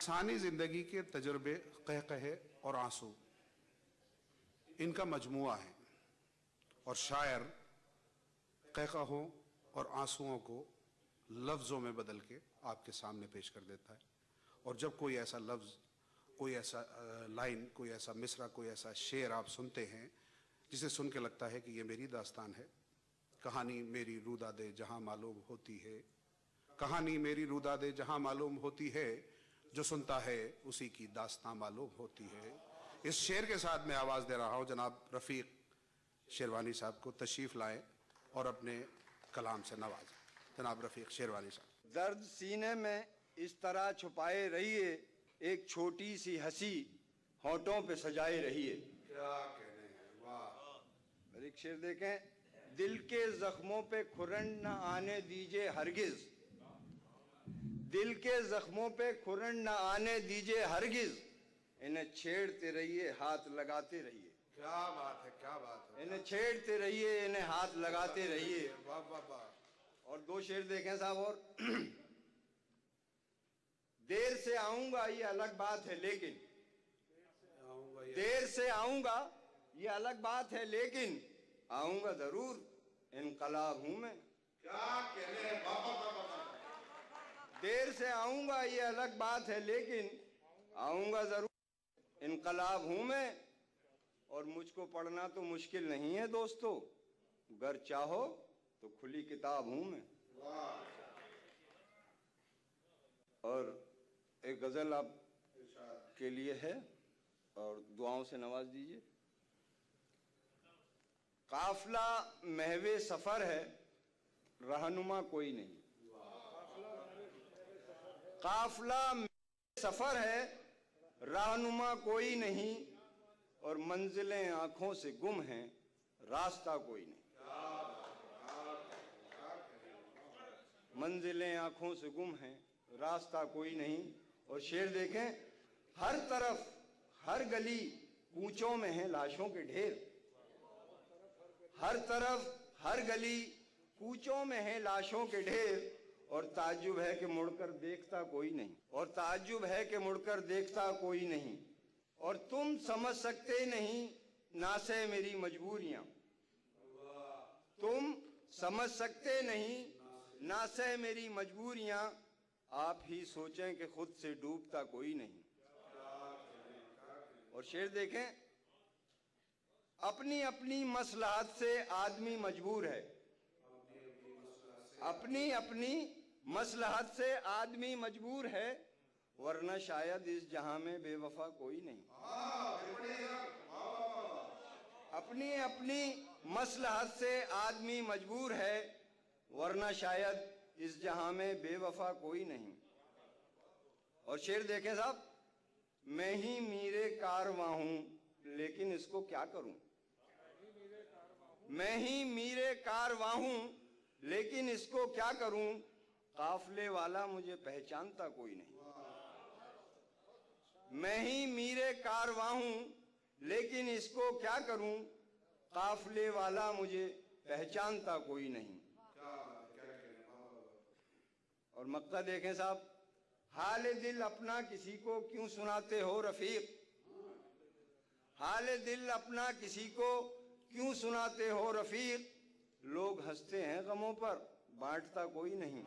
इंसानी ज़िंदगी के तजुर्बे, कहकहे और आंसू, इनका मजमुआ है और शायर कहकहों और आंसुओं को लफ्ज़ों में बदल के आपके सामने पेश कर देता है। और जब कोई ऐसा लफ्ज़, कोई ऐसा लाइन, कोई ऐसा मिसरा, कोई ऐसा शेर आप सुनते हैं जिसे सुन के लगता है कि ये मेरी दास्तान है, कहानी मेरी रूदादे जहाँ मालूम होती है, कहानी मेरी रूदादे जहाँ मालूम होती है, जो सुनता है उसी की दास्तां मालूम होती है। इस शेर के साथ मैं आवाज़ दे रहा हूँ जनाब रफ़ीक शेरवानी साहब को, तशरीफ़ लाएं और अपने कलाम से नवाजें। जनाब रफ़ीक शेरवानी साहब। दर्द सीने में इस तरह छुपाए रहिए, एक छोटी सी हंसी होंठों पे सजाए रहिए। क्या कहने हैं, वाह। एक शेर देखें, दिल के जख्मों पे खुरन न आने दीजिए हरगिज, दिल के जख्मों पे खुरन न आने दीजिए हरगिज, इन्हें छेड़ते रहिए हाथ लगाते रहिए। क्या बात है, क्या बात है। इन्हें छेड़ते रहिए, इन्हें हाथ लगाते रहिए। वाह वाह वाह। और दो शेर देखें साहब और देर से आऊंगा ये अलग बात है लेकिन, देर से आऊंगा ये अलग बात है लेकिन आऊंगा जरूर, इनकलाब हूं मैं। क्या कहने हैं, बाबा। देर से आऊंगा ये अलग बात है लेकिन आऊंगा जरूर, इनकलाब हूं मैं। और मुझको पढ़ना तो मुश्किल नहीं है दोस्तों, अगर चाहो तो खुली किताब हूं मैं। और एक गजल आप के लिए है और दुआओं से नवाज दीजिए। काफिला महवे सफर है, रहनुमा कोई नहीं। काफिला सफर है, रहनुमा कोई नहीं, और मंजिलें आंखों से गुम हैं, रास्ता कोई नहीं। मंजिलें आंखों से गुम हैं, रास्ता कोई नहीं। और शेर देखें, हर तरफ हर गली कूचों में हैं लाशों के ढेर, हर तरफ हर गली कूचों में हैं लाशों के ढेर, और ताज्जुब है कि मुड़कर देखता कोई नहीं, और ताज्जुब है कि मुड़कर देखता कोई नहीं। और तुम समझ सकते नहीं नासे मेरी मजबूरियां, तुम समझ सकते नहीं नासे मेरी मजबूरियां, आप ही सोचें कि खुद से डूबता कोई नहीं। और शेर देखें, अपनी अपनी मसलहत से आदमी मजबूर है, अपनी अपनी मसलहत से आदमी मजबूर है, वरना शायद इस जहां में बेवफा कोई नहीं। अपनी अपनी मसलहत से आदमी मजबूर है, वरना शायद इस जहां में बेवफा कोई नहीं। और शेर देखें साहब, मैं ही मीरे कारवां हूं लेकिन इसको क्या करूं, मैं ही मीरे कारवां हूं लेकिन इसको क्या करूं, काफिले वाला मुझे पहचानता कोई नहीं। मैं ही मीरे कारवां हूं लेकिन इसको क्या करूं, काफिले वाला मुझे पहचानता कोई नहीं। और मक्ता देखें साहब, हाल दिल अपना किसी को क्यों सुनाते हो रफीक, हाल दिल अपना किसी को क्यों सुनाते हो रफीक, लोग हंसते हैं गमों पर बांटता कोई नहीं।